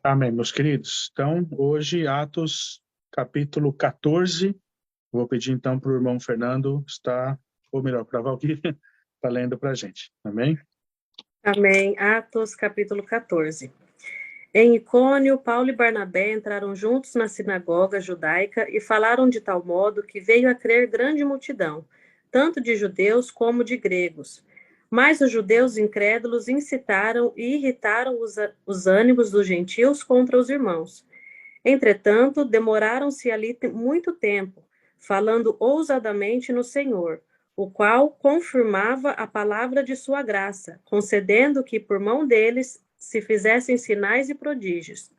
Amém, meus queridos. Então, hoje, Atos, capítulo 14. Vou pedir, então, para o irmão Fernando estar, ou melhor, para a Valquíria, está lendo para a gente. Amém? Amém. Atos, capítulo 14. Em Icônio, Paulo e Barnabé entraram juntos na sinagoga judaica e falaram de tal modo que veio a crer grande multidão, tanto de judeus como de gregos. Mas os judeus incrédulos incitaram e irritaram os ânimos dos gentios contra os irmãos. Entretanto, demoraram-se ali muito tempo, falando ousadamente no Senhor, o qual confirmava a palavra de sua graça, concedendo que por mão deles se fizessem sinais e prodígios.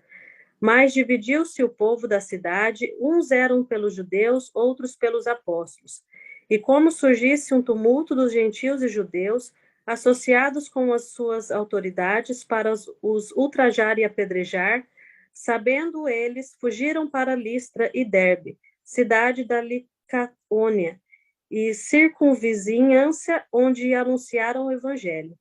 Mas dividiu-se o povo da cidade, uns eram pelos judeus, outros pelos apóstolos. E como surgisse um tumulto dos gentios e judeus, associados com as suas autoridades para os ultrajar e apedrejar, sabendo eles, fugiram para Listra e Derbe, cidade da Licaônia, e circunvizinhança, onde anunciaram o evangelho.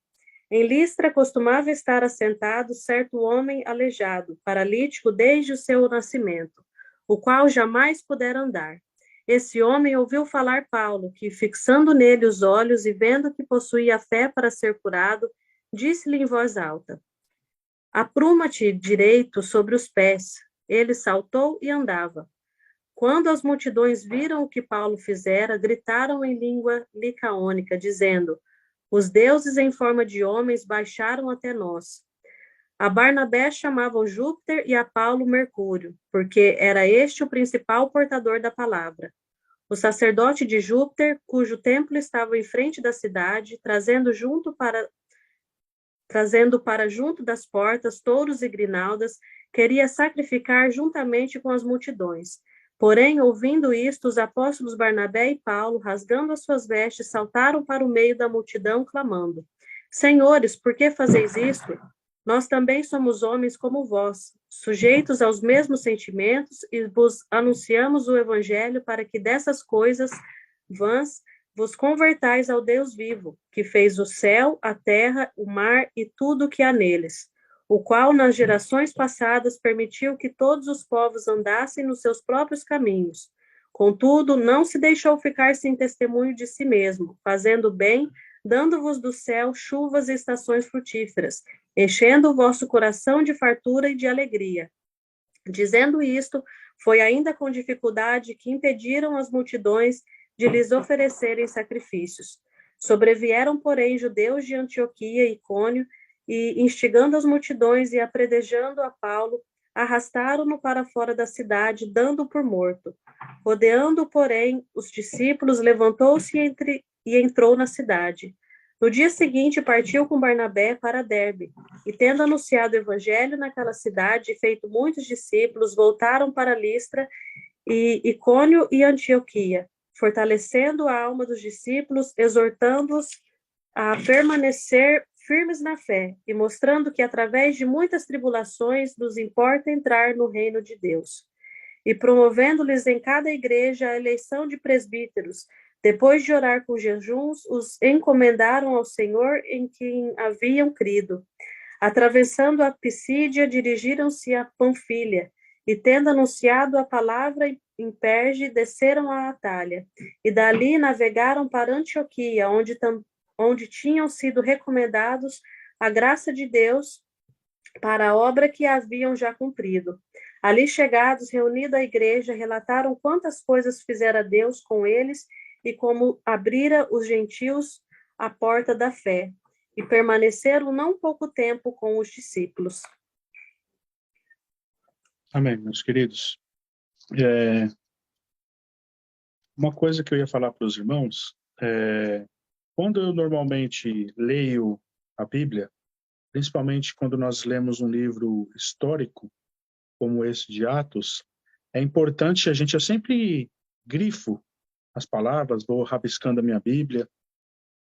Em Listra costumava estar assentado certo homem aleijado, paralítico desde o seu nascimento, o qual jamais pudera andar. Esse homem ouviu falar Paulo, que, fixando nele os olhos e vendo que possuía fé para ser curado, disse-lhe em voz alta: Apruma-te direito sobre os pés. Ele saltou e andava. Quando as multidões viram o que Paulo fizera, gritaram em língua licaônica, dizendo: Os deuses em forma de homens baixaram até nós. A Barnabé chamavam Júpiter e a Paulo Mercúrio, porque era este o principal portador da palavra. O sacerdote de Júpiter, cujo templo estava em frente da cidade, trazendo para junto das portas touros e grinaldas, queria sacrificar juntamente com as multidões. Porém, ouvindo isto, os apóstolos Barnabé e Paulo, rasgando as suas vestes, saltaram para o meio da multidão, clamando: Senhores, por que fazeis isto? Nós também somos homens como vós, sujeitos aos mesmos sentimentos, e vos anunciamos o evangelho para que dessas coisas vãs vos convertais ao Deus vivo, que fez o céu, a terra, o mar e tudo o que há neles, o qual nas gerações passadas permitiu que todos os povos andassem nos seus próprios caminhos. Contudo, não se deixou ficar sem testemunho de si mesmo, fazendo bem, dando-vos do céu chuvas e estações frutíferas, enchendo o vosso coração de fartura e de alegria. Dizendo isto, foi ainda com dificuldade que impediram as multidões de lhes oferecerem sacrifícios. Sobrevieram, porém, judeus de Antioquia e Icônio, e, instigando as multidões e apredejando a Paulo, arrastaram-no para fora da cidade, dando-o por morto. Rodeando, porém, os discípulos, levantou-se e entrou na cidade. No dia seguinte, partiu com Barnabé para Derbe, e tendo anunciado o evangelho naquela cidade e feito muitos discípulos, voltaram para Listra e Icônio e Antioquia, fortalecendo a alma dos discípulos, exortando-os a permanecer firmes na fé e mostrando que através de muitas tribulações nos importa entrar no reino de Deus. E promovendo-lhes em cada igreja a eleição de presbíteros, depois de orar com jejuns, os encomendaram ao Senhor em quem haviam crido. Atravessando a Pisídia, dirigiram-se a Panfilha, e tendo anunciado a palavra em Perge, desceram a Atália, e dali navegaram para Antioquia, onde tinham sido recomendados a graça de Deus para a obra que haviam já cumprido. Ali chegados, reunida a igreja, relataram quantas coisas fizera Deus com eles e como abrira os gentios a porta da fé, e permaneceram não pouco tempo com os discípulos. Amém, meus queridos. Uma coisa que eu ia falar para os irmãos, quando eu normalmente leio a Bíblia, principalmente quando nós lemos um livro histórico, como esse de Atos, é importante eu sempre grifo as palavras, vou rabiscando a minha Bíblia,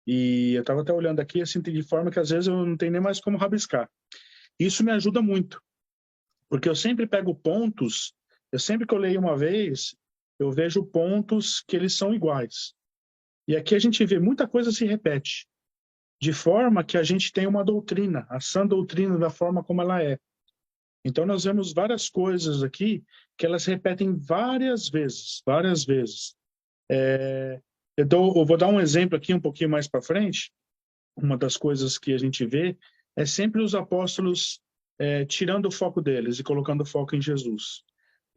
e eu estava até olhando aqui, assim, de forma que às vezes eu não tenho nem mais como rabiscar. Isso me ajuda muito, porque eu sempre pego pontos, sempre que eu leio uma vez, eu vejo pontos que eles são iguais. E aqui a gente vê muita coisa se repete, de forma que a gente tem uma doutrina, a sã doutrina da forma como ela é. Então, nós vemos várias coisas aqui que elas repetem várias vezes, várias vezes. Eu vou dar um exemplo aqui um pouquinho mais para frente. Uma das coisas que a gente vê é sempre os apóstolos tirando o foco deles e colocando o foco em Jesus.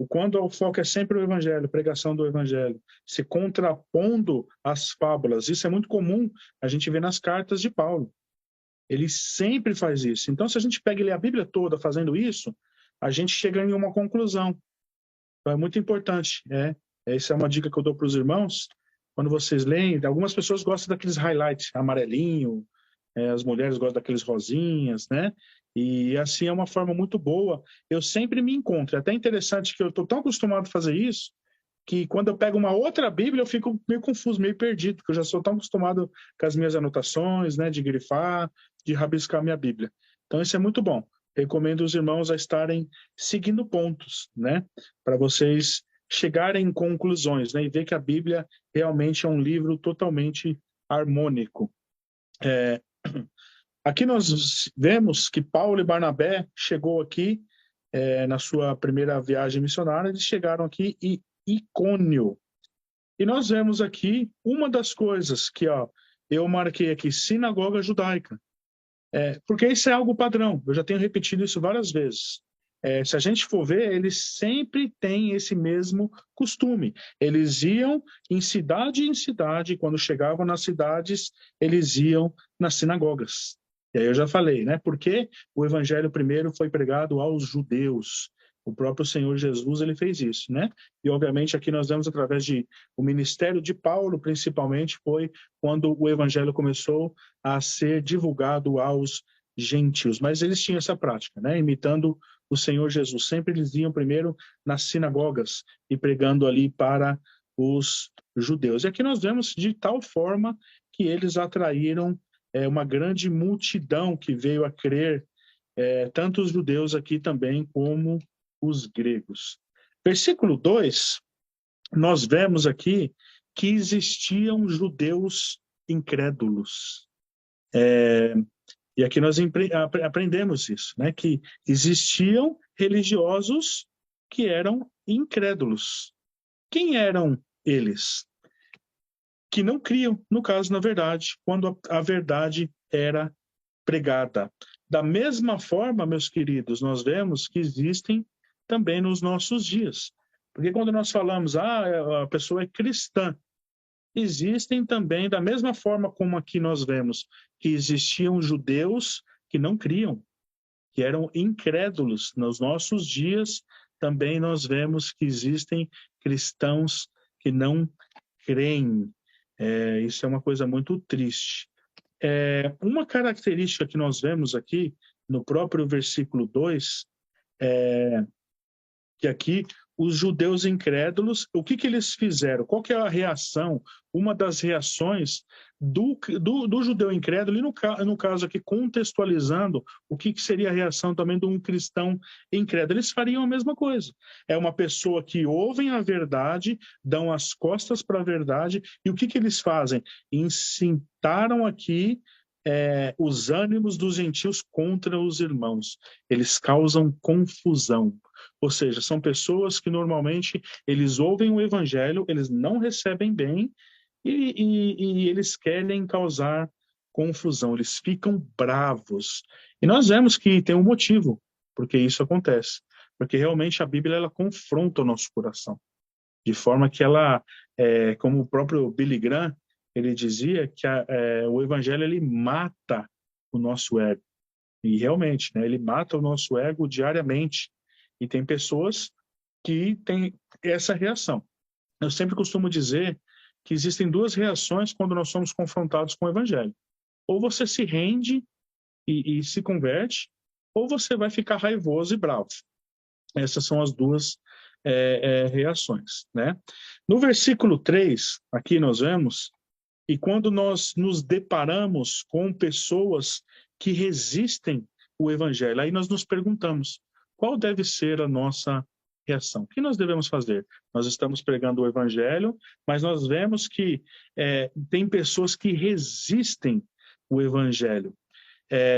Quando o foco é sempre o evangelho, pregação do evangelho, se contrapondo às fábulas. Isso é muito comum a gente ver nas cartas de Paulo. Ele sempre faz isso. Então, se a gente pega e lê a Bíblia toda fazendo isso, a gente chega em uma conclusão. Então, é muito importante. Essa é uma dica que eu dou para os irmãos. Quando vocês leem, algumas pessoas gostam daqueles highlights, amarelinho, as mulheres gostam daqueles rosinhas, né? E assim é uma forma muito boa. Eu sempre me encontro. É até interessante que eu estou tão acostumado a fazer isso, que quando eu pego uma outra Bíblia, eu fico meio confuso, meio perdido, porque eu já sou tão acostumado com as minhas anotações, né? De grifar, de rabiscar minha Bíblia. Então, isso é muito bom. Recomendo os irmãos a estarem seguindo pontos, né? Para vocês chegarem em conclusões, né? E ver que a Bíblia realmente é um livro totalmente harmônico. Aqui nós vemos que Paulo e Barnabé chegou aqui na sua primeira viagem missionária, eles chegaram aqui em Icônio. E nós vemos aqui uma das coisas que eu marquei aqui, sinagoga judaica. Porque isso é algo padrão, eu já tenho repetido isso várias vezes. Se a gente for ver, eles sempre têm esse mesmo costume. Eles iam em cidade, quando chegavam nas cidades, eles iam nas sinagogas. E aí eu já falei, né? Porque o evangelho primeiro foi pregado aos judeus. O próprio Senhor Jesus, ele fez isso, né? E obviamente aqui nós vemos através de o ministério de Paulo, principalmente, foi quando o evangelho começou a ser divulgado aos gentios. Mas eles tinham essa prática, né? Imitando o Senhor Jesus. Sempre eles iam primeiro nas sinagogas e pregando ali para os judeus. E aqui nós vemos de tal forma que eles atraíram uma grande multidão que veio a crer, tanto os judeus aqui também como os gregos. Versículo 2, nós vemos aqui que existiam judeus incrédulos. E aqui nós aprendemos isso, né? Que existiam religiosos que eram incrédulos. Quem eram eles? Que não criam, no caso, na verdade, quando a verdade era pregada. Da mesma forma, meus queridos, nós vemos que existem também nos nossos dias. Porque quando nós falamos, a pessoa é cristã, existem também, da mesma forma como aqui nós vemos, que existiam judeus que não criam, que eram incrédulos. Nos nossos dias, também nós vemos que existem cristãos que não creem. Isso é uma coisa muito triste. Uma característica que nós vemos aqui, no próprio versículo 2, que aqui os judeus incrédulos, o que eles fizeram? Qual que é a reação? Uma das reações do judeu incrédulo, e no caso aqui, contextualizando o que seria a reação também de um cristão incrédulo, eles fariam a mesma coisa. É uma pessoa que ouvem a verdade, dão as costas para a verdade, e o que eles fazem? Incitaram aqui os ânimos dos gentios contra os irmãos. Eles causam confusão. Ou seja, são pessoas que normalmente eles ouvem o evangelho, eles não recebem bem e eles querem causar confusão, eles ficam bravos. E nós vemos que tem um motivo porque isso acontece. Porque realmente a Bíblia ela confronta o nosso coração. De forma que ela, como o próprio Billy Graham, ele dizia que o evangelho ele mata o nosso ego. E realmente, né, ele mata o nosso ego diariamente. E tem pessoas que têm essa reação. Eu sempre costumo dizer que existem duas reações quando nós somos confrontados com o evangelho. Ou você se rende e se converte, ou você vai ficar raivoso e bravo. Essas são as duas reações, né? No versículo 3, aqui nós vemos, e quando nós nos deparamos com pessoas que resistem o evangelho, aí nós nos perguntamos, qual deve ser a nossa reação? O que nós devemos fazer? Nós estamos pregando o evangelho, mas nós vemos que tem pessoas que resistem o evangelho.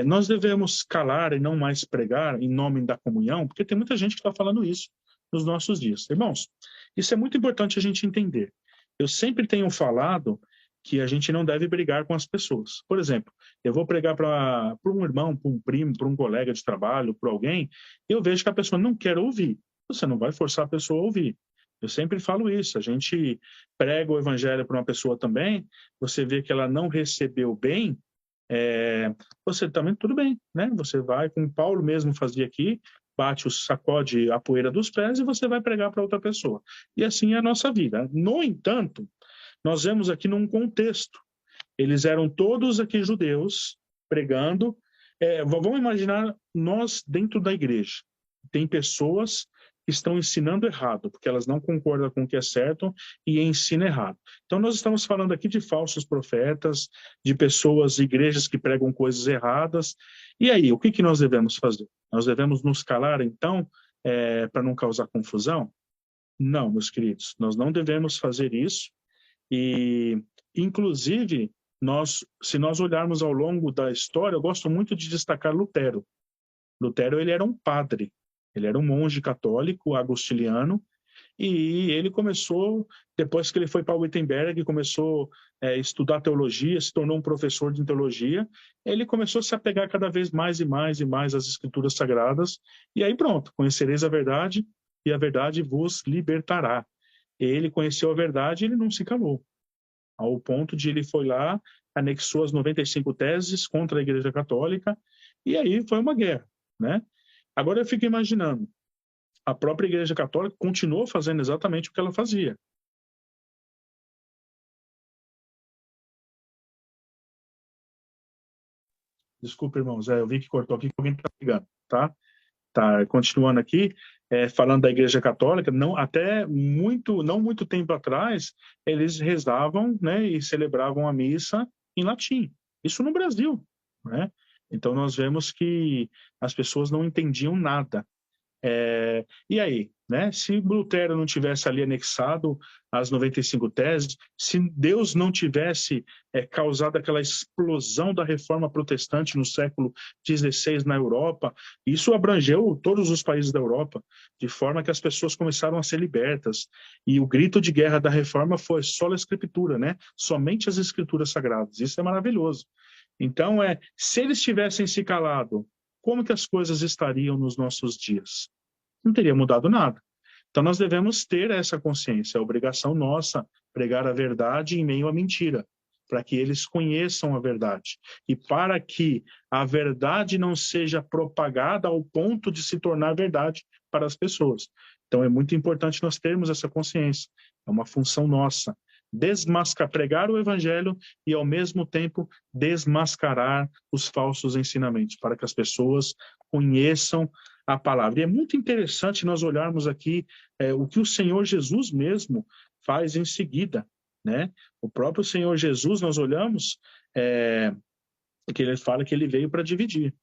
Nós devemos calar e não mais pregar em nome da comunhão, porque tem muita gente que está falando isso nos nossos dias. Irmãos, isso é muito importante a gente entender. Eu sempre tenho falado que a gente não deve brigar com as pessoas. Por exemplo, eu vou pregar para um irmão, para um primo, para um colega de trabalho, para alguém, eu vejo que a pessoa não quer ouvir. Você não vai forçar a pessoa a ouvir. Eu sempre falo isso. A gente prega o evangelho para uma pessoa também, você vê que ela não recebeu bem, você também, tudo bem, né? Você vai, como Paulo mesmo fazia aqui, sacode a poeira dos pés e você vai pregar para outra pessoa. E assim é a nossa vida. No entanto, nós vemos aqui num contexto. Eles eram todos aqui judeus, pregando. Vamos imaginar nós dentro da igreja. Tem pessoas que estão ensinando errado, porque elas não concordam com o que é certo e ensinam errado. Então, nós estamos falando aqui de falsos profetas, de pessoas, igrejas que pregam coisas erradas. E aí, o que nós devemos fazer? Nós devemos nos calar, então, para não causar confusão? Não, meus queridos, nós não devemos fazer isso. E, inclusive, se nós olharmos ao longo da história, eu gosto muito de destacar Lutero. Lutero, ele era um padre, ele era um monge católico, agostiniano, e ele começou, depois que ele foi para Wittenberg, começou a estudar teologia, se tornou um professor de teologia, ele começou a se apegar cada vez mais e mais e mais às escrituras sagradas, e aí pronto, conhecereis a verdade, e a verdade vos libertará. Ele conheceu a verdade e ele não se calou, ao ponto de ele foi lá, anexou as 95 teses contra a Igreja Católica, e aí foi uma guerra, né? Agora eu fico imaginando, a própria Igreja Católica continuou fazendo exatamente o que ela fazia. Desculpa, irmãos, eu vi que cortou aqui, que alguém está ligando, tá? Tá, continuando aqui, falando da Igreja Católica, não muito tempo atrás, eles rezavam, né, e celebravam a missa em latim. Isso no Brasil, né? Então nós vemos que as pessoas não entendiam nada. E aí, né? Se Lutero não tivesse ali anexado as 95 teses, se Deus não tivesse causado aquela explosão da reforma protestante no século XVI na Europa, isso abrangeu todos os países da Europa, de forma que as pessoas começaram a ser libertas. E o grito de guerra da reforma foi sola escritura, né? Somente as escrituras sagradas. Isso é maravilhoso. Então, se eles tivessem se calado, como que as coisas estariam nos nossos dias? Não teria mudado nada. Então nós devemos ter essa consciência, é obrigação nossa pregar a verdade em meio à mentira, para que eles conheçam a verdade e para que a verdade não seja propagada ao ponto de se tornar verdade para as pessoas. Então é muito importante nós termos essa consciência, é uma função nossa. Pregar o evangelho e, ao mesmo tempo, desmascarar os falsos ensinamentos, para que as pessoas conheçam a palavra. E é muito interessante nós olharmos aqui o que o Senhor Jesus mesmo faz em seguida, né? O próprio Senhor Jesus, nós olhamos que ele fala que ele veio para dividir,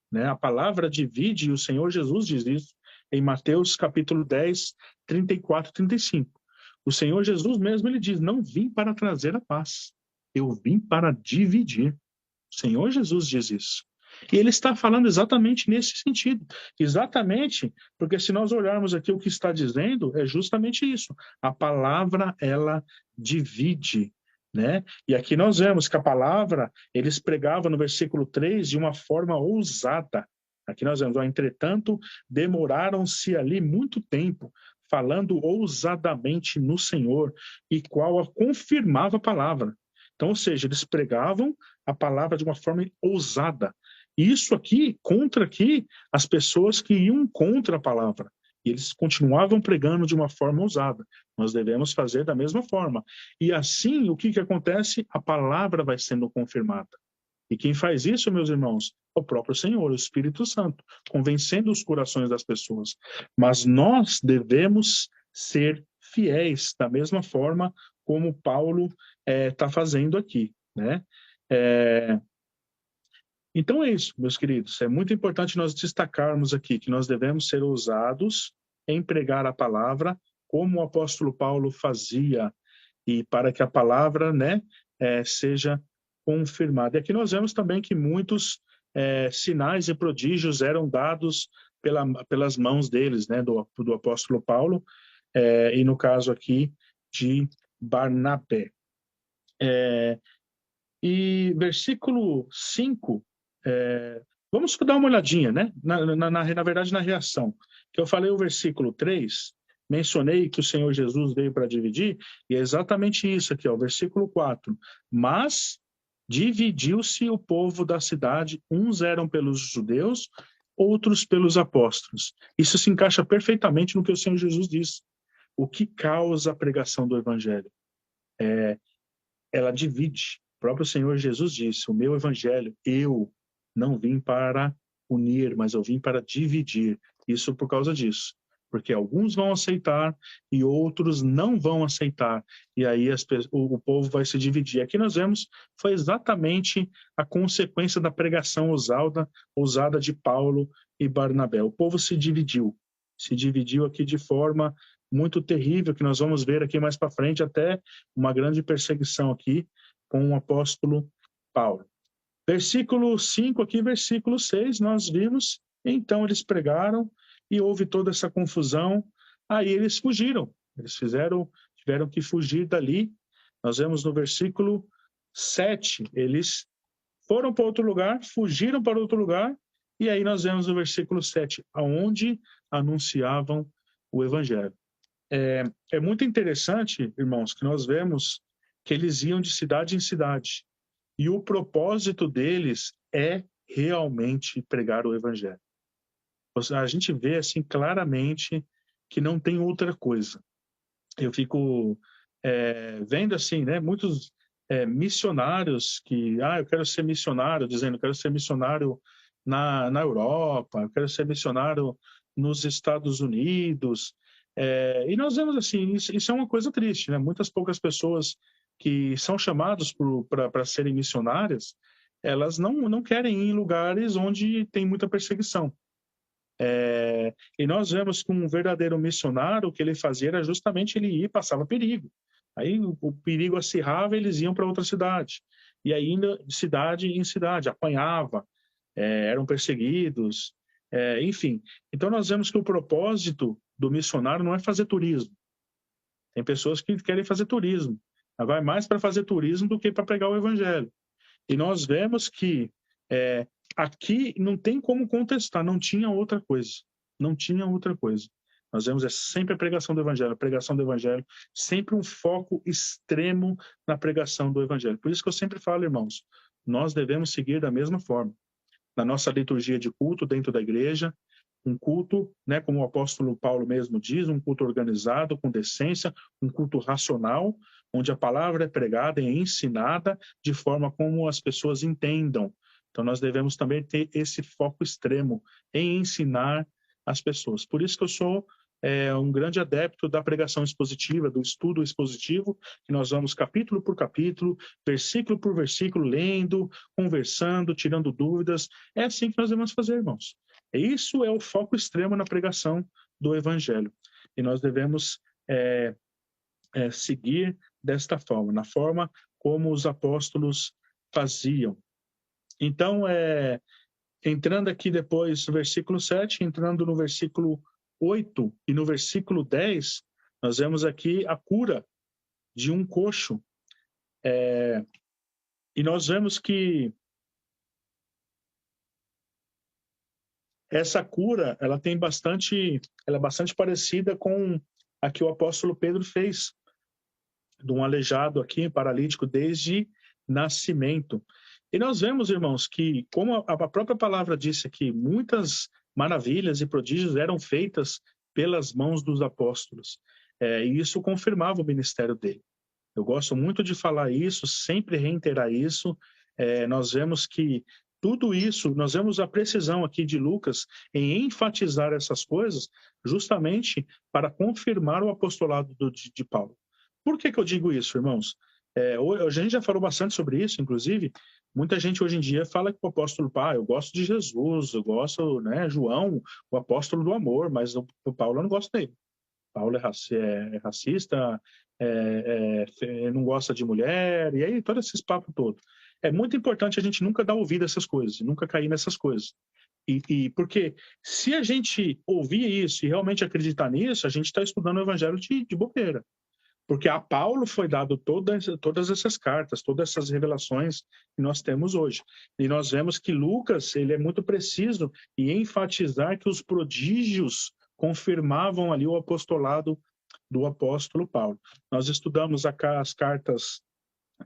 né? A palavra divide, e o Senhor Jesus diz isso em Mateus capítulo 10, 34 e 35. O Senhor Jesus mesmo, ele diz, não vim para trazer a paz, eu vim para dividir. O Senhor Jesus diz isso. E ele está falando exatamente nesse sentido. Exatamente, porque se nós olharmos aqui o que está dizendo, é justamente isso. A palavra, ela divide, né? E aqui nós vemos que a palavra, eles pregavam no versículo 3 de uma forma ousada. Aqui nós vemos, entretanto, demoraram-se ali muito tempo, falando ousadamente no Senhor, e qual confirmava a palavra. Então, ou seja, eles pregavam a palavra de uma forma ousada. Isso aqui, contra aqui, as pessoas que iam contra a palavra. E eles continuavam pregando de uma forma ousada. Nós devemos fazer da mesma forma. E assim, o que acontece? A palavra vai sendo confirmada. E quem faz isso, meus irmãos, é o próprio Senhor, o Espírito Santo, convencendo os corações das pessoas. Mas nós devemos ser fiéis, da mesma forma como Paulo está fazendo aqui, né? Então é isso, meus queridos. É muito importante nós destacarmos aqui que nós devemos ser ousados em pregar a palavra, como o apóstolo Paulo fazia, e para que a palavra, né, seja confirmada. E aqui nós vemos também que muitos sinais e prodígios eram dados pelas mãos deles, né, do apóstolo Paulo, e no caso aqui de Barnabé. E versículo 5, vamos dar uma olhadinha, né? Na verdade, na reação. Que eu falei o versículo 3, mencionei que o Senhor Jesus veio para dividir, e é exatamente isso aqui, ó, o versículo 4. Mas dividiu-se o povo da cidade, uns eram pelos judeus, outros pelos apóstolos. Isso se encaixa perfeitamente no que o Senhor Jesus disse. O que causa a pregação do evangelho? Ela divide. O próprio Senhor Jesus disse, o meu evangelho, eu não vim para unir, mas eu vim para dividir. Isso por causa disso. Porque alguns vão aceitar e outros não vão aceitar. E aí o povo vai se dividir. Aqui nós vemos, foi exatamente a consequência da pregação ousada de Paulo e Barnabé. O povo se dividiu aqui de forma muito terrível, que nós vamos ver aqui mais para frente, até uma grande perseguição aqui com o apóstolo Paulo. Versículo 5 aqui, versículo 6, nós vimos, então eles pregaram e houve toda essa confusão, aí eles fugiram, tiveram que fugir dali. Nós vemos no versículo 7, eles foram para outro lugar, fugiram para outro lugar, e aí nós vemos no versículo 7, aonde anunciavam o evangelho. É muito interessante, irmãos, que nós vemos que eles iam de cidade em cidade. E o propósito deles é realmente pregar o evangelho. A gente vê assim claramente que não tem outra coisa. Eu fico vendo assim, né, muitos missionários que, eu quero ser missionário, dizendo, eu quero ser missionário na Europa, eu quero ser missionário nos Estados Unidos. E nós vemos assim, isso é uma coisa triste, né? Muitas poucas pessoas que são chamadas para serem missionárias, elas não querem ir em lugares onde tem muita perseguição. E nós vemos que um verdadeiro missionário, o que ele fazia era justamente ele ir, passava perigo. Aí o perigo acirrava, eles iam para outra cidade. E ainda de cidade em cidade, apanhava, eram perseguidos, enfim. Então nós vemos que o propósito do missionário não é fazer turismo. Tem pessoas que querem fazer turismo. Vai mais para fazer turismo do que para pregar o evangelho. E nós vemos que aqui não tem como contestar, não tinha outra coisa. Não tinha outra coisa. Nós vemos sempre a pregação do evangelho, sempre um foco extremo na pregação do evangelho. Por isso que eu sempre falo, irmãos, nós devemos seguir da mesma forma. Na nossa liturgia de culto dentro da igreja, um culto, né, como o apóstolo Paulo mesmo diz, um culto organizado, com decência, um culto racional, onde a palavra é pregada e ensinada de forma como as pessoas entendam. Então, nós devemos também ter esse foco extremo em ensinar as pessoas. Por isso que eu sou um grande adepto da pregação expositiva, do estudo expositivo, que nós vamos capítulo por capítulo, versículo por versículo, lendo, conversando, tirando dúvidas. É assim que nós devemos fazer, irmãos. Isso é o foco extremo na pregação do evangelho. E nós devemos seguir desta forma, na forma como os apóstolos faziam. Então, entrando aqui depois no versículo 7, entrando no versículo 8 e no versículo 10, nós vemos aqui a cura de um coxo. E nós vemos que essa cura, ela é bastante parecida com a que o apóstolo Pedro fez, de um aleijado aqui, paralítico, desde nascimento. E nós vemos, irmãos, que, como a própria palavra disse aqui, muitas maravilhas e prodígios eram feitas pelas mãos dos apóstolos. E isso confirmava o ministério dele. Eu gosto muito de falar isso, sempre reiterar isso. Nós vemos que tudo isso, nós vemos a precisão aqui de Lucas em enfatizar essas coisas justamente para confirmar o apostolado de Paulo. Por que eu digo isso, irmãos? A gente já falou bastante sobre isso, inclusive. Muita gente hoje em dia fala que o apóstolo Paulo, eu gosto de Jesus, eu gosto, né, João, o apóstolo do amor, mas o Paulo eu não gosto dele. Paulo é racista, não gosta de mulher, e aí todo esse papo todo. é muito importante a gente nunca dar ouvido a essas coisas, nunca cair nessas coisas. Porque se a gente ouvir isso e realmente acreditar nisso, a gente está estudando o evangelho de bobeira. Porque a Paulo foi dado todas essas cartas, todas essas revelações que nós temos hoje. E nós vemos que Lucas, ele é muito preciso em enfatizar que os prodígios confirmavam ali o apostolado do apóstolo Paulo. Nós estudamos as cartas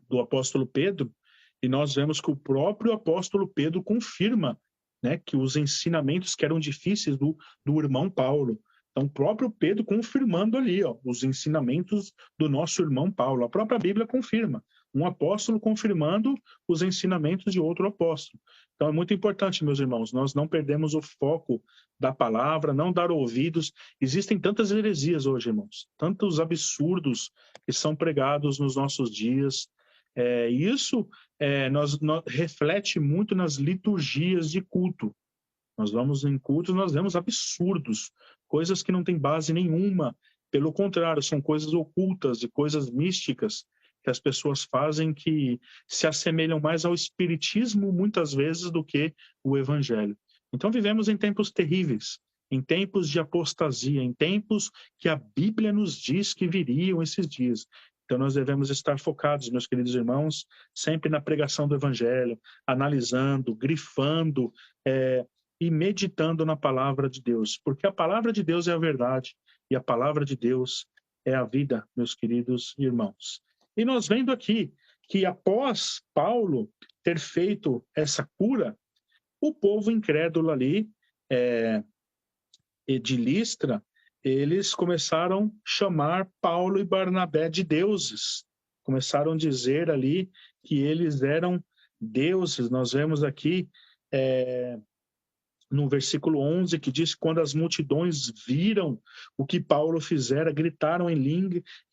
do apóstolo Pedro e nós vemos que o próprio apóstolo Pedro confirma, né, que os ensinamentos que eram difíceis do irmão Paulo. Então, o próprio Pedro confirmando ali, ó, os ensinamentos do nosso irmão Paulo. A própria Bíblia confirma. Um apóstolo confirmando os ensinamentos de outro apóstolo. Então, é muito importante, meus irmãos, nós não perdemos o foco da palavra, não dar ouvidos. Existem tantas heresias hoje, irmãos, tantos absurdos que são pregados nos nossos dias. Isso reflete muito nas liturgias de culto. Nós vamos em cultos, nós vemos absurdos, coisas que não têm base nenhuma. Pelo contrário, são coisas ocultas e coisas místicas que as pessoas fazem que se assemelham mais ao espiritismo, muitas vezes, do que o evangelho. Então, vivemos em tempos terríveis, em tempos de apostasia, em tempos que a Bíblia nos diz que viriam esses dias. Então, nós devemos estar focados, meus queridos irmãos, sempre na pregação do evangelho, analisando, grifando, e meditando na palavra de Deus, porque a palavra de Deus é a verdade e a palavra de Deus é a vida, meus queridos irmãos. E nós vendo aqui que após Paulo ter feito essa cura, o povo incrédulo ali de Listra, eles começaram a chamar Paulo e Barnabé de deuses, começaram a dizer ali que eles eram deuses. Nós vemos aqui no versículo 11, que diz que quando as multidões viram o que Paulo fizera, gritaram em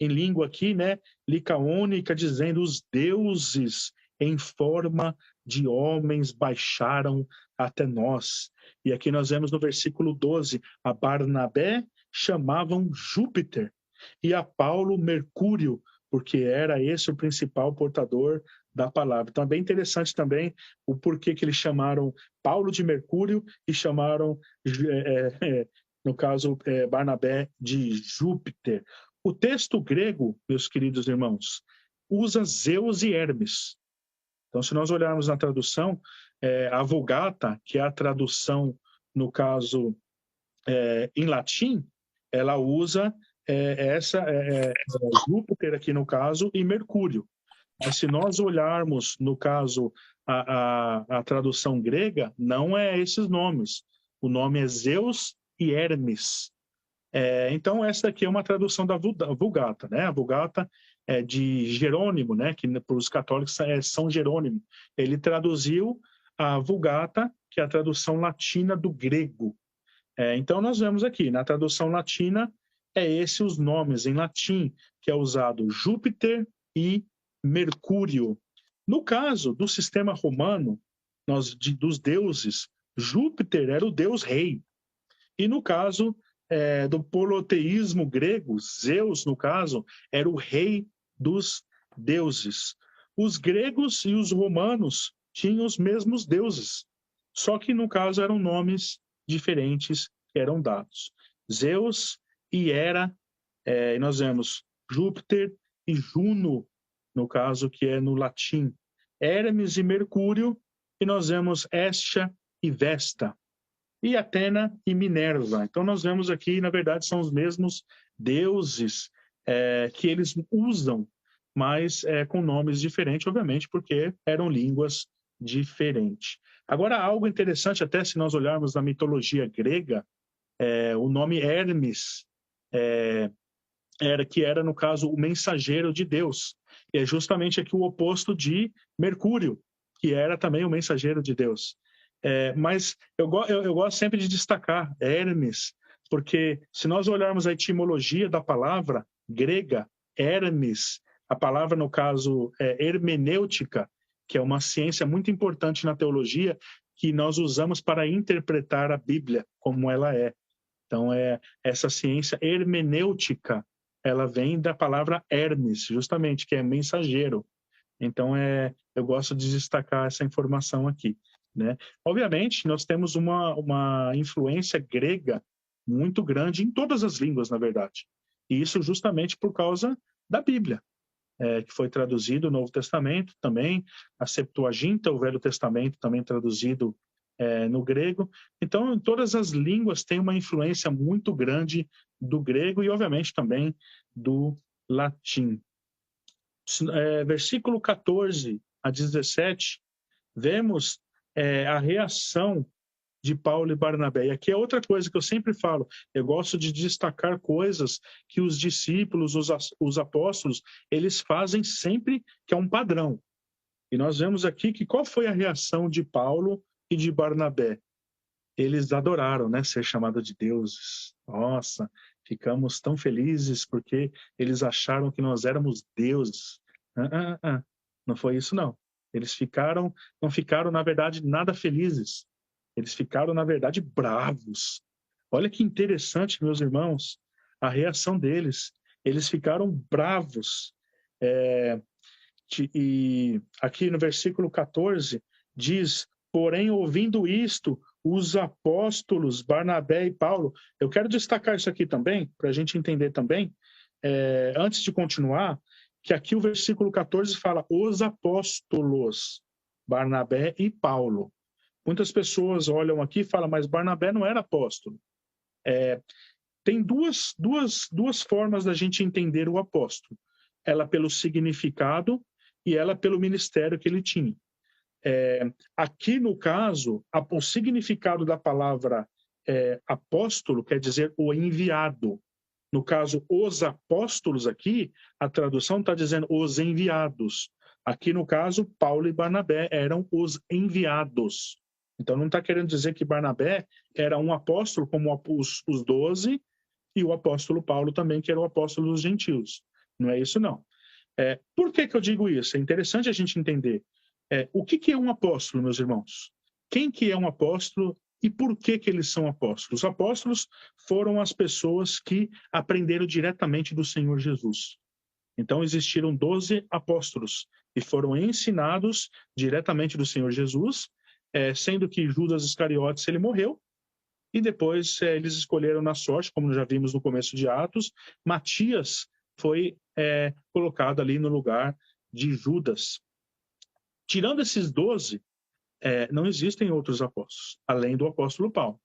língua aqui, né, licaônica, dizendo: os deuses em forma de homens baixaram até nós. E aqui nós vemos no versículo 12, a Barnabé chamavam Júpiter e a Paulo Mercúrio, porque era esse o principal portador da palavra. Então é bem interessante também o porquê que eles chamaram Paulo de Mercúrio e chamaram, no caso, Barnabé de Júpiter. O texto grego, meus queridos irmãos, usa Zeus e Hermes. Então, se nós olharmos na tradução, a Vulgata, que é a tradução, no caso, em latim, ela usa Júpiter aqui no caso e Mercúrio. Mas se nós olharmos, no caso, a tradução grega, não é esses nomes. O nome é Zeus e Hermes. Então, essa aqui é uma tradução da Vulgata, né? A Vulgata é de Jerônimo, né? Que para os católicos é São Jerônimo. Ele traduziu a Vulgata, que é a tradução latina do grego. Então, nós vemos aqui, na tradução latina, esses os nomes em latim, que é usado Júpiter e Mercúrio. No caso do sistema romano, dos deuses, Júpiter era o deus rei. E no caso do politeísmo grego, Zeus, no caso, era o rei dos deuses. Os gregos e os romanos tinham os mesmos deuses, só que no caso eram nomes diferentes que eram dados. Zeus e Hera, e nós vemos Júpiter e Juno, no caso, que é no latim. Hermes e Mercúrio, e nós vemos Hestia e Vesta. E Atena e Minerva. Então nós vemos aqui, na verdade, são os mesmos deuses que eles usam, mas com nomes diferentes, obviamente, porque eram línguas diferentes. Agora, algo interessante, até se nós olharmos na mitologia grega, o nome Hermes era, no caso, o mensageiro de Deus. E é justamente aqui o oposto de Mercúrio, que era também o mensageiro de Deus. Mas eu gosto sempre de destacar Hermes, porque se nós olharmos a etimologia da palavra grega, Hermes, a palavra, no caso, hermenêutica, que é uma ciência muito importante na teologia, que nós usamos para interpretar a Bíblia como ela é. Então, essa ciência hermenêutica, ela vem da palavra Hermes, justamente, que é mensageiro. Então, é eu gosto de destacar essa informação aqui, né? Obviamente, nós temos uma influência grega muito grande em todas as línguas, na verdade. E isso justamente por causa da Bíblia, que foi traduzido o Novo Testamento também, a Septuaginta, o Velho Testamento também traduzido no grego. Então, em todas as línguas tem uma influência muito grande do grego e, obviamente, também do latim. Versículo 14 a 17, vemos a reação de Paulo e Barnabé. E aqui é outra coisa que eu sempre falo, eu gosto de destacar coisas que os discípulos, os apóstolos, eles fazem sempre, que é um padrão. E nós vemos aqui que qual foi a reação de Paulo e de Barnabé? Eles adoraram, né, ser chamado de deuses. Nossa, ficamos tão felizes porque eles acharam que nós éramos deuses. Não foi isso, não. Eles não ficaram, na verdade, nada felizes. Eles ficaram, na verdade, bravos. Olha que interessante, meus irmãos, a reação deles. Eles ficaram bravos. E aqui no versículo 14 diz: porém, ouvindo isto, os apóstolos Barnabé e Paulo. Eu quero destacar isso aqui também, para a gente entender também, antes de continuar, que aqui o versículo 14 fala os apóstolos Barnabé e Paulo. Muitas pessoas olham aqui e falam, mas Barnabé não era apóstolo. Tem duas formas da gente entender o apóstolo. Ela pelo significado e ela pelo ministério que ele tinha. Aqui, no caso, o significado da palavra apóstolo quer dizer o enviado. No caso, os apóstolos aqui, a tradução está dizendo os enviados. Aqui, no caso, Paulo e Barnabé eram os enviados. Então, não está querendo dizer que Barnabé era um apóstolo como os 12 e o apóstolo Paulo também, que era o apóstolo dos gentios. Não é isso, não. Por que eu digo isso? É interessante a gente entender. O que é um apóstolo, meus irmãos? Quem que é um apóstolo e por que eles são apóstolos? Os apóstolos foram as pessoas que aprenderam diretamente do Senhor Jesus. Então, existiram 12 apóstolos que foram ensinados diretamente do Senhor Jesus, sendo que Judas Iscariotes, ele morreu, e depois eles escolheram na sorte, como já vimos no começo de Atos, Matias foi colocado ali no lugar de Judas. Tirando esses 12, não existem outros apóstolos, além do apóstolo Paulo.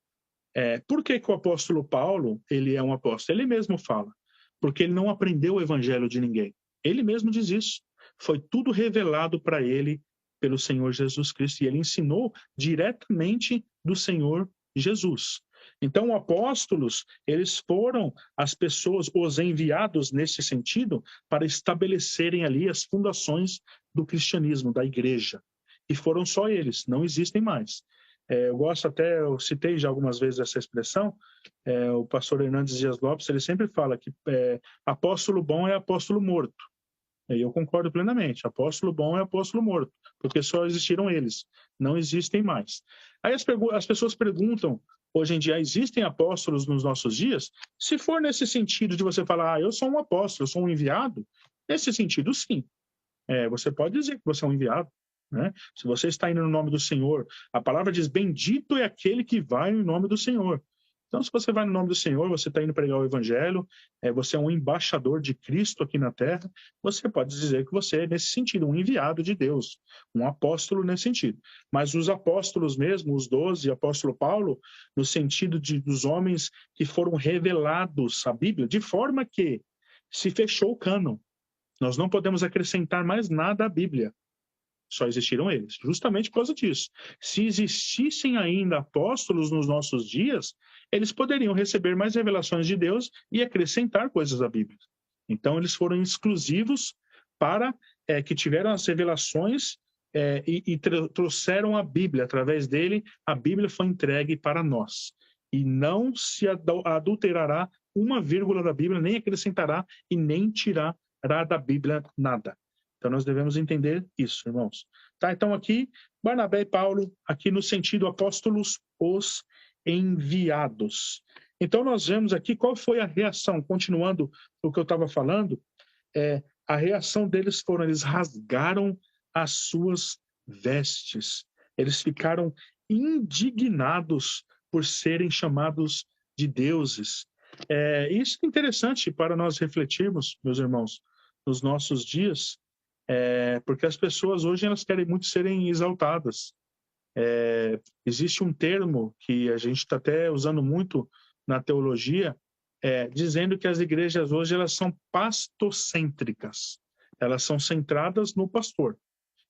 Por que o apóstolo Paulo ele é um apóstolo? Ele mesmo fala, porque ele não aprendeu o evangelho de ninguém. Ele mesmo diz isso. Foi tudo revelado para ele pelo Senhor Jesus Cristo, e ele ensinou diretamente do Senhor Jesus. Então, apóstolos, eles foram as pessoas, os enviados nesse sentido, para estabelecerem ali as fundações do cristianismo, da igreja. E foram só eles, não existem mais. Eu citei já algumas vezes essa expressão, o pastor Hernandes Dias Lopes, ele sempre fala que apóstolo bom é apóstolo morto. E eu concordo plenamente, apóstolo bom é apóstolo morto, porque só existiram eles, não existem mais. Aí as pessoas perguntam, hoje em dia, existem apóstolos nos nossos dias? Se for nesse sentido de você falar, eu sou um apóstolo, eu sou um enviado, nesse sentido, sim. Você pode dizer que você é um enviado, né? Se você está indo no nome do Senhor, a palavra diz, bendito é aquele que vai no nome do Senhor. Então, se você vai no nome do Senhor, você está indo pregar o evangelho, você é um embaixador de Cristo aqui na terra, você pode dizer que você é, nesse sentido, um enviado de Deus, um apóstolo nesse sentido. Mas os apóstolos mesmo, os 12, apóstolo Paulo, no sentido dos homens que foram revelados à Bíblia, de forma que se fechou o cânon. Nós não podemos acrescentar mais nada à Bíblia. Só existiram eles, justamente por causa disso. Se existissem ainda apóstolos nos nossos dias, eles poderiam receber mais revelações de Deus e acrescentar coisas à Bíblia. Então, eles foram exclusivos para que tiveram as revelações e trouxeram a Bíblia. Através dele, a Bíblia foi entregue para nós. E não se adulterará uma vírgula da Bíblia, nem acrescentará e nem tirará da Bíblia nada. Então, nós devemos entender isso, irmãos. Tá? Então, aqui, Barnabé e Paulo, aqui no sentido apóstolos, os enviados. Então, nós vemos aqui qual foi a reação, continuando o que eu estava falando, a reação deles eles rasgaram as suas vestes. Eles ficaram indignados por serem chamados de deuses. Isso é interessante para nós refletirmos, meus irmãos, nos nossos dias, porque as pessoas hoje elas querem muito serem exaltadas. Existe um termo que a gente está até usando muito na teologia, dizendo que as igrejas hoje elas são pastocêntricas. Elas são centradas no pastor.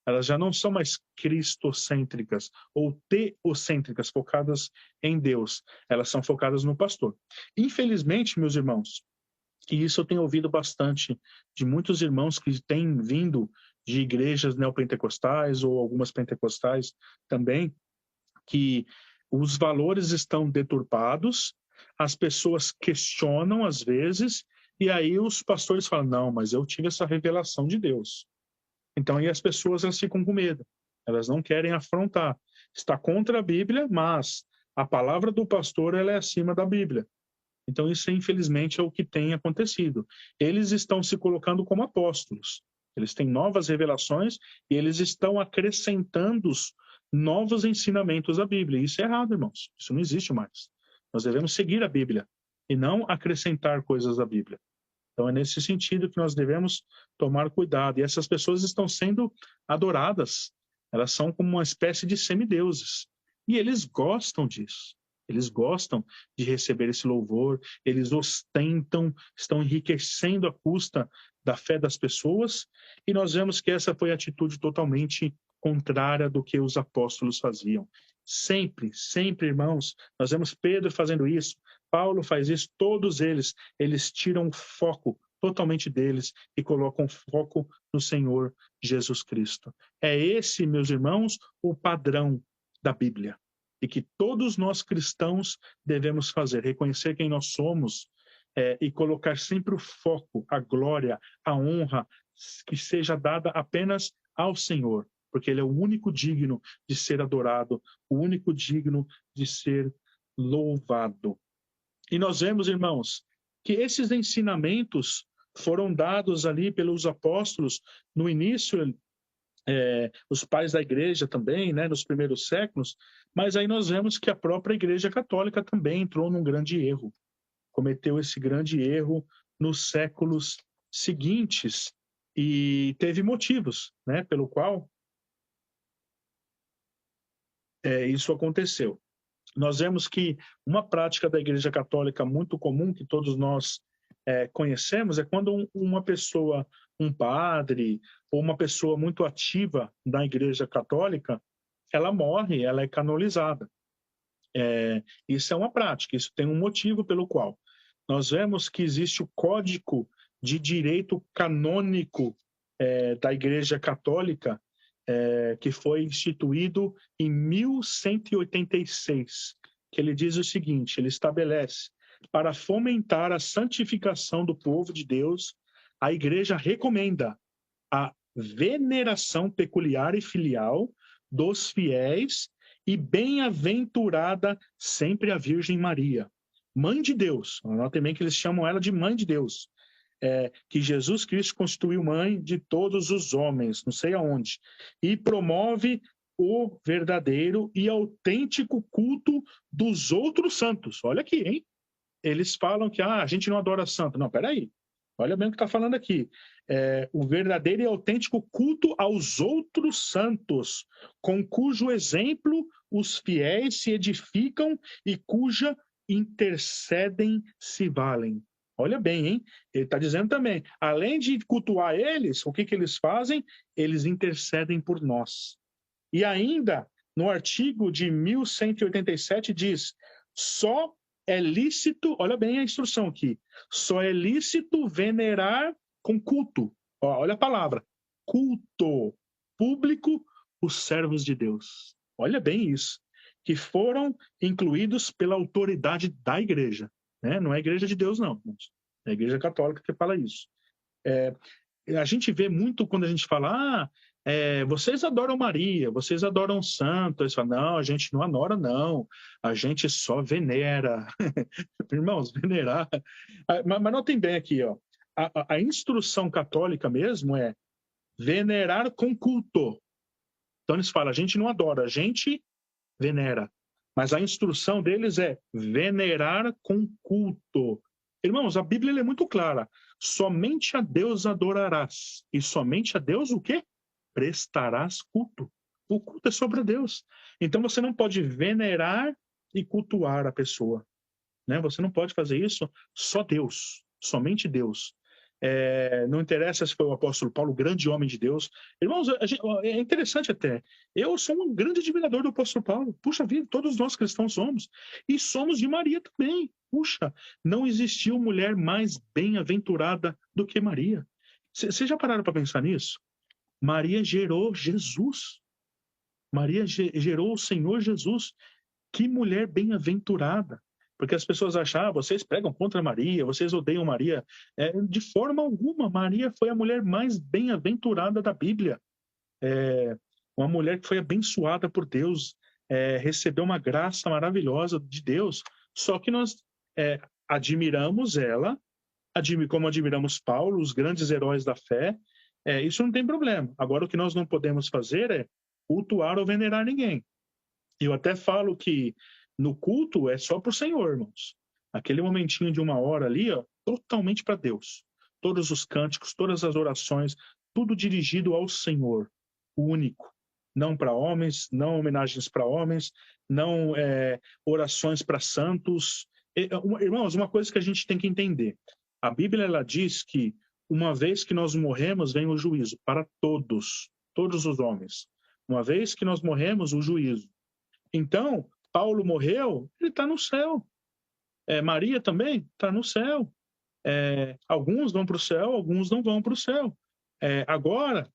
Elas já não são mais cristocêntricas ou teocêntricas, focadas em Deus. Elas são focadas no pastor. Infelizmente, meus irmãos, e isso eu tenho ouvido bastante de muitos irmãos que têm vindo de igrejas neopentecostais ou algumas pentecostais também, que os valores estão deturpados, as pessoas questionam às vezes, e aí os pastores falam, não, mas eu tive essa revelação de Deus. Então, aí as pessoas elas ficam com medo, elas não querem afrontar. Está contra a Bíblia, mas a palavra do pastor ela é acima da Bíblia. Então, isso, infelizmente, é o que tem acontecido. Eles estão se colocando como apóstolos. Eles têm novas revelações e eles estão acrescentando novos ensinamentos à Bíblia. Isso é errado, irmãos. Isso não existe mais. Nós devemos seguir a Bíblia e não acrescentar coisas à Bíblia. Então, é nesse sentido que nós devemos tomar cuidado. E essas pessoas estão sendo adoradas. Elas são como uma espécie de semideuses. E eles gostam disso. Eles gostam de receber esse louvor. Eles ostentam, estão enriquecendo à custa da fé das pessoas. E nós vemos que essa foi a atitude totalmente contrária do que os apóstolos faziam. Sempre, sempre, irmãos, nós vemos Pedro fazendo isso. Paulo faz isso, todos eles tiram o foco totalmente deles e colocam foco no Senhor Jesus Cristo. É esse, meus irmãos, o padrão da Bíblia. E que todos nós cristãos devemos fazer, reconhecer quem nós somos e colocar sempre o foco, a glória, a honra que seja dada apenas ao Senhor, porque Ele é o único digno de ser adorado, o único digno de ser louvado. E nós vemos, irmãos, que esses ensinamentos foram dados ali pelos apóstolos no início, os pais da igreja também, né, nos primeiros séculos, mas aí nós vemos que a própria igreja católica também entrou num grande erro, cometeu esse grande erro nos séculos seguintes e teve motivos, né, pelo qual isso aconteceu. Nós vemos que uma prática da Igreja Católica muito comum, que todos nós conhecemos, é quando uma pessoa, um padre, ou uma pessoa muito ativa da Igreja Católica, ela morre, ela é canonizada. Isso é uma prática, isso tem um motivo pelo qual. Nós vemos que existe o Código de Direito Canônico da Igreja Católica, que foi instituído em 1186, que ele diz o seguinte, ele estabelece, para fomentar a santificação do povo de Deus, a Igreja recomenda a veneração peculiar e filial dos fiéis e bem-aventurada sempre a Virgem Maria, Mãe de Deus. Notem bem que eles chamam ela de Mãe de Deus. Que Jesus Cristo constituiu mãe de todos os homens, não sei aonde, e promove o verdadeiro e autêntico culto dos outros santos. Olha aqui, hein? Eles falam que a gente não adora santo. Não, peraí. Olha bem o que está falando aqui. O verdadeiro e autêntico culto aos outros santos, com cujo exemplo os fiéis se edificam e cuja intercedem se valem. Olha bem, hein? Ele está dizendo também, além de cultuar eles, o que eles fazem? Eles intercedem por nós. E ainda, no artigo de 1187 diz, só é lícito, olha bem a instrução aqui, só é lícito venerar com culto, olha a palavra, culto público os servos de Deus. Olha bem isso, que foram incluídos pela autoridade da igreja. Não é a igreja de Deus, não. É a igreja católica que fala isso. A gente vê muito quando a gente fala, vocês adoram Maria, vocês adoram santo. Eles falam, não, a gente não adora, não. A gente só venera. Irmãos, venerar. Mas notem bem aqui, ó. A instrução católica mesmo venerar com culto. Então eles falam, a gente não adora, a gente venera. Mas a instrução deles é venerar com culto. Irmãos, a Bíblia é muito clara. Somente a Deus adorarás. E somente a Deus o quê? Prestarás culto. O culto é sobre Deus. Então você não pode venerar e cultuar a pessoa, né? Você não pode fazer isso, só Deus, somente Deus. Não interessa se foi o apóstolo Paulo, grande homem de Deus. Irmãos, é interessante até. Eu sou um grande admirador do apóstolo Paulo. Puxa vida, todos nós cristãos somos. E somos de Maria também. Puxa, não existiu mulher mais bem-aventurada do que Maria. Vocês já pararam para pensar nisso? Maria gerou Jesus. Maria gerou o Senhor Jesus. Que mulher bem-aventurada. Porque as pessoas acham, vocês pregam contra Maria, vocês odeiam Maria. De forma alguma, Maria foi a mulher mais bem-aventurada da Bíblia. Uma mulher que foi abençoada por Deus, recebeu uma graça maravilhosa de Deus. Só que nós admiramos ela, como admiramos Paulo, os grandes heróis da fé. Isso não tem problema. Agora, o que nós não podemos fazer é cultuar ou venerar ninguém. Eu até falo que no culto é só para o Senhor, irmãos. Aquele momentinho de 1 hora ali, ó, totalmente para Deus. Todos os cânticos, todas as orações, tudo dirigido ao Senhor, o único. Não para homens, não homenagens para homens, não orações para santos. Irmãos, uma coisa que a gente tem que entender. A Bíblia, ela diz que uma vez que nós morremos, vem o juízo para todos os homens. Uma vez que nós morremos, o juízo. Então, Paulo morreu, ele está no céu. Maria também está no céu. Alguns vão para o céu, alguns não vão para o céu. Agora,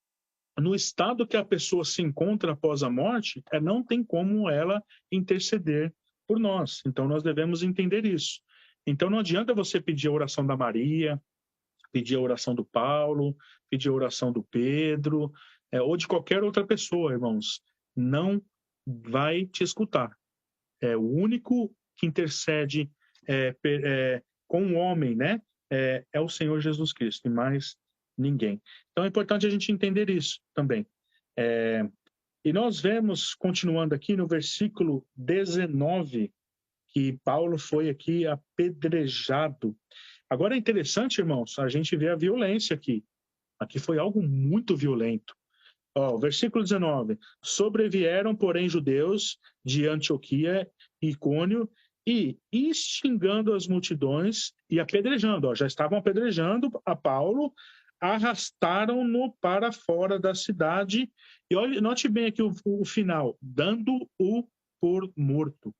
no estado que a pessoa se encontra após a morte, não tem como ela interceder por nós. Então, nós devemos entender isso. Então, não adianta você pedir a oração da Maria, pedir a oração do Paulo, pedir a oração do Pedro, ou de qualquer outra pessoa, irmãos. Não vai te escutar. O único que intercede com o homem, né? É o Senhor Jesus Cristo, e mais ninguém. Então é importante a gente entender isso também. E nós vemos, continuando aqui no versículo 19, que Paulo foi aqui apedrejado. Agora é interessante, irmãos, a gente vê a violência aqui. Aqui foi algo muito violento. Versículo 19. Sobrevieram, porém, judeus de Antioquia e Icônio, e extingando as multidões e apedrejando. Já estavam apedrejando a Paulo, arrastaram-no para fora da cidade. E note bem aqui o final, dando-o por morto.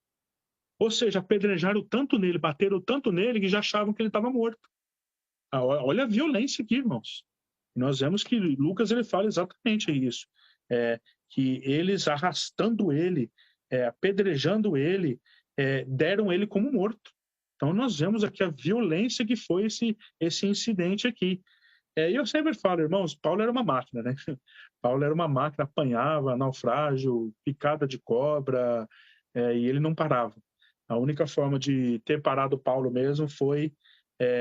Ou seja, apedrejaram tanto nele, bateram tanto nele, que já achavam que ele estava morto. Olha a violência aqui, irmãos. Nós vemos que Lucas ele fala exatamente isso, que eles arrastando ele, apedrejando ele, deram ele como morto. Então nós vemos aqui a violência que foi esse incidente aqui. E eu sempre falo, irmãos, Paulo era uma máquina, né? Paulo era uma máquina, apanhava, naufrágio, picada de cobra, e ele não parava. A única forma de ter parado Paulo mesmo foi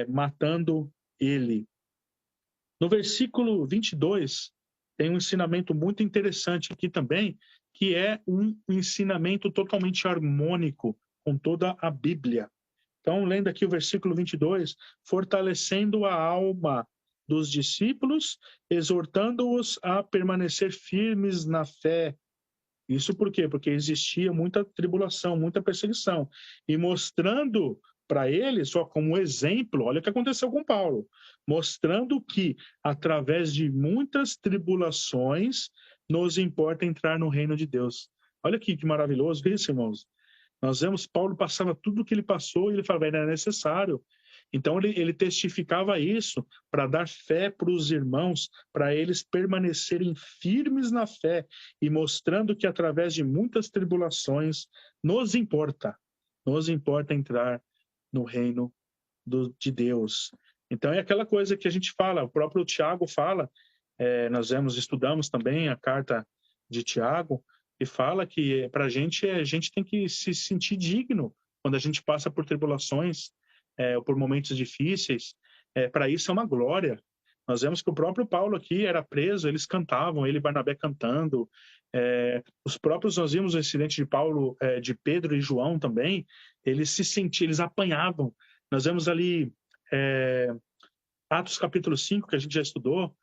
matando ele. No versículo 22, tem um ensinamento muito interessante aqui também, que é um ensinamento totalmente harmônico com toda a Bíblia. Então, lendo aqui o versículo 22, fortalecendo a alma dos discípulos, exortando-os a permanecer firmes na fé. Isso por quê? Porque existia muita tribulação, muita perseguição. E mostrando para eles, só como exemplo, olha o que aconteceu com Paulo, mostrando que, através de muitas tribulações, nos importa entrar no reino de Deus. Olha aqui que maravilhoso isso, irmãos. Nós vemos Paulo passava tudo o que ele passou e ele falava, era necessário. Então ele testificava isso para dar fé para os irmãos, para eles permanecerem firmes na fé e mostrando que através de muitas tribulações nos importa entrar no reino de Deus. Então é aquela coisa que a gente fala, o próprio Tiago fala, nós estudamos também a carta de Tiago, e fala que para a gente tem que se sentir digno quando a gente passa por tribulações, ou por momentos difíceis. Para isso é uma glória. Nós vemos que o próprio Paulo aqui era preso, eles cantavam, ele e Barnabé cantando. Os próprios, nós vimos o incidente de Paulo, de Pedro e João também, eles se sentiam, eles apanhavam. Nós vemos ali Atos capítulo 5, que a gente já estudou,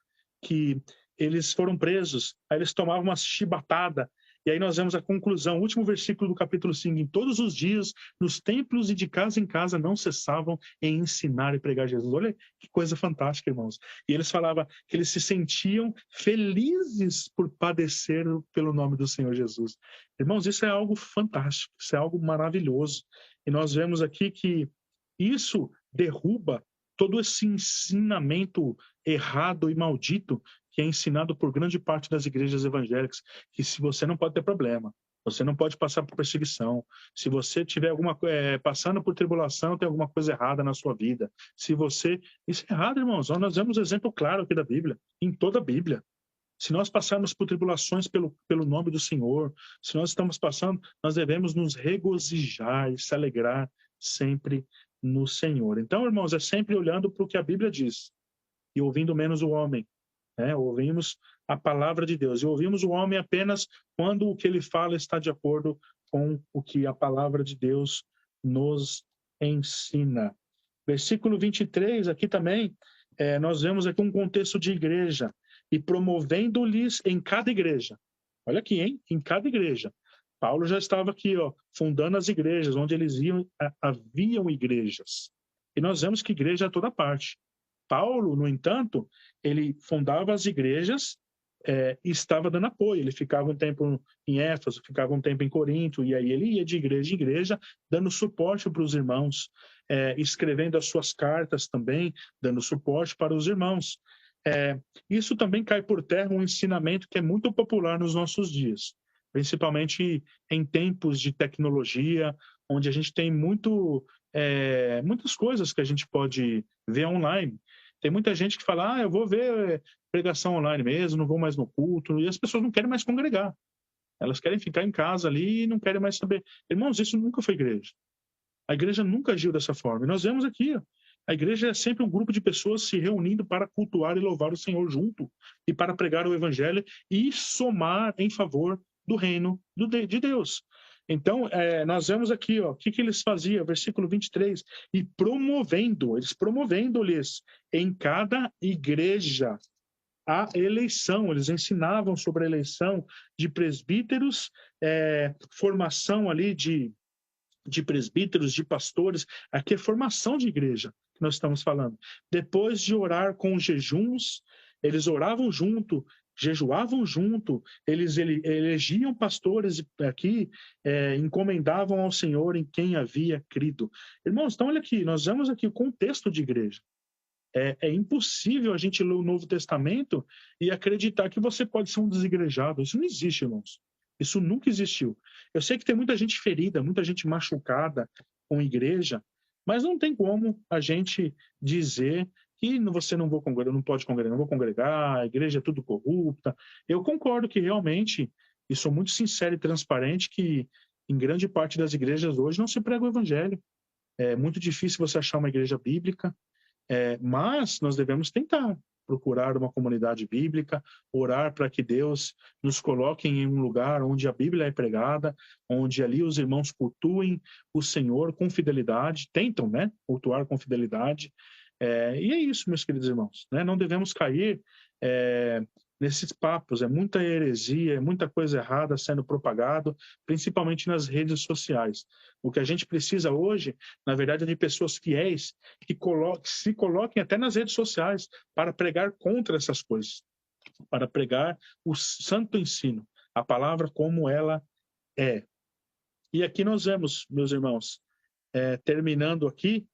que eles foram presos, aí eles tomavam uma chibatada, e aí nós vemos a conclusão, o último versículo do capítulo 5, em todos os dias, nos templos e de casa em casa, não cessavam em ensinar e pregar Jesus. Olha que coisa fantástica, irmãos. E eles falavam que eles se sentiam felizes por padecer pelo nome do Senhor Jesus. Irmãos, isso é algo fantástico, isso é algo maravilhoso. E nós vemos aqui que isso derruba todo esse ensinamento errado e maldito que é ensinado por grande parte das igrejas evangélicas, que se você não pode ter problema, você não pode passar por perseguição, se você tiver passando por tribulação, tem alguma coisa errada na sua vida. Se você... Isso é errado, irmãos. Nós vemos exemplo claro aqui da Bíblia, em toda a Bíblia. Se nós passarmos por tribulações pelo nome do Senhor, se nós estamos passando, nós devemos nos regozijar e se alegrar sempre no Senhor. Então, irmãos, é sempre olhando para o que a Bíblia diz e ouvindo menos o homem. Ouvimos a palavra de Deus e ouvimos o homem apenas quando o que ele fala está de acordo com o que a palavra de Deus nos ensina. Versículo 23, aqui também, nós vemos aqui um contexto de igreja e promovendo-lhes em cada igreja. Olha aqui, hein? Em cada igreja. Paulo já estava aqui, fundando as igrejas, onde eles iam, haviam igrejas. E nós vemos que igreja é toda parte. Paulo, no entanto, ele fundava as igrejas e estava dando apoio. Ele ficava um tempo em Éfeso, ficava um tempo em Corinto, e aí ele ia de igreja em igreja, dando suporte para os irmãos, escrevendo as suas cartas também, dando suporte para os irmãos. Isso também cai por terra um ensinamento que é muito popular nos nossos dias, principalmente em tempos de tecnologia, onde a gente tem muitas coisas que a gente pode ver online. Tem muita gente que fala, eu vou ver pregação online mesmo, não vou mais no culto, e as pessoas não querem mais congregar. Elas querem ficar em casa ali e não querem mais saber. Irmãos, isso nunca foi igreja. A igreja nunca agiu dessa forma. E nós vemos aqui, a igreja é sempre um grupo de pessoas se reunindo para cultuar e louvar o Senhor junto, e para pregar o evangelho e somar em favor do reino de Deus. Então, nós vemos aqui, o que eles faziam, versículo 23, e promovendo-lhes em cada igreja a eleição. Eles ensinavam sobre a eleição de presbíteros, formação ali de presbíteros, de pastores. Aqui é formação de igreja que nós estamos falando. Depois de orar com jejuns, eles oravam junto, jejuavam junto, eles elegiam pastores aqui, encomendavam ao Senhor em quem havia crido. Irmãos, então olha aqui, nós vemos aqui o contexto de igreja. É impossível a gente ler o Novo Testamento e acreditar que você pode ser um desigrejado. Isso não existe, irmãos. Isso nunca existiu. Eu sei que tem muita gente ferida, muita gente machucada com igreja, mas não tem como a gente dizer que você não pode congregar, não vou congregar, a igreja é tudo corrupta. Eu concordo que realmente, e sou muito sincero e transparente, que em grande parte das igrejas hoje não se prega o evangelho. É muito difícil você achar uma igreja bíblica, mas nós devemos tentar procurar uma comunidade bíblica, orar para que Deus nos coloque em um lugar onde a Bíblia é pregada, onde ali os irmãos cultuem o Senhor com fidelidade, tentam, cultuar com fidelidade. E é isso, meus queridos irmãos, não devemos cair nesses papos, é muita heresia, é muita coisa errada sendo propagado, principalmente nas redes sociais. O que a gente precisa hoje, na verdade, é de pessoas fiéis que se coloquem até nas redes sociais para pregar contra essas coisas, para pregar o santo ensino, a palavra como ela é. E aqui nós vemos, meus irmãos, terminando aqui,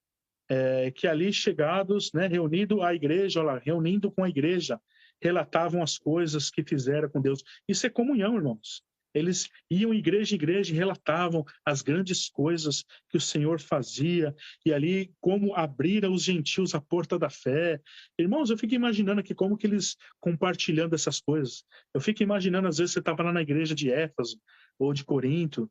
que ali chegados, reunindo a igreja, reunindo com a igreja, relatavam as coisas que fizeram com Deus. Isso é comunhão, irmãos. Eles iam igreja em igreja e relatavam as grandes coisas que o Senhor fazia, e ali como abrira os gentios a porta da fé. Irmãos, eu fico imaginando aqui como que eles compartilhando essas coisas. Eu fico imaginando, às vezes você estava lá na igreja de Éfeso, ou de Corinto,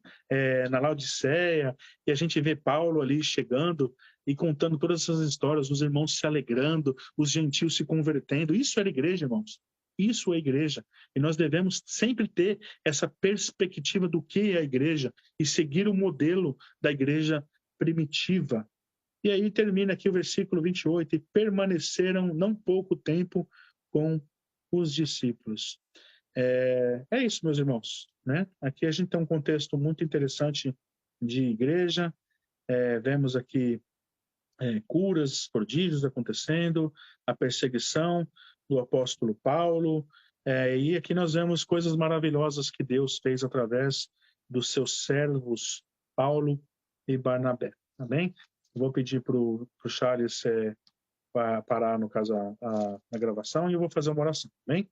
na Laodiceia, e a gente vê Paulo ali chegando e contando todas essas histórias, os irmãos se alegrando, os gentios se convertendo. Isso era igreja, irmãos. Isso é igreja. E nós devemos sempre ter essa perspectiva do que é a igreja e seguir o modelo da igreja primitiva. E aí termina aqui o versículo 28, e permaneceram não pouco tempo com os discípulos. É isso, meus irmãos, né? Aqui a gente tem um contexto muito interessante de igreja, vemos aqui curas, prodígios acontecendo, a perseguição do apóstolo Paulo, e aqui nós vemos coisas maravilhosas que Deus fez através dos seus servos Paulo e Barnabé. Amém? Vou pedir para o Charles parar, no caso, a gravação, e eu vou fazer uma oração. Amém?